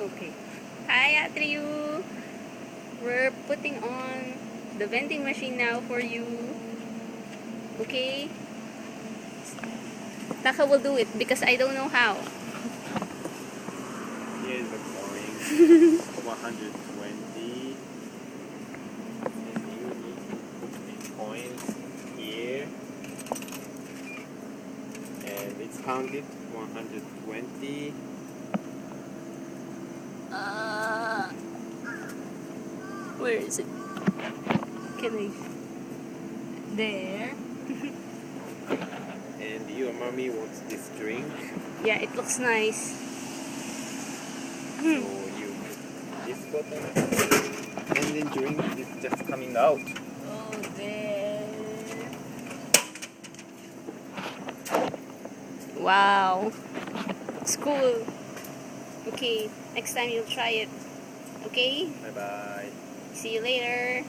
Okay. Hi, Atreyu. We're putting on the vending machine now for you. Okay? Taka will do it because I don't know how. Here's the coin. 120. And you need to put the coins here. And it's counted 120. Where is it? Can I? There. And your mommy wants this drink. Yeah, it looks nice. So you put this button. And then drink is just coming out. Oh, there. Wow. It's cool. Okay, next time you'll try it. Okay? Bye bye. See you later.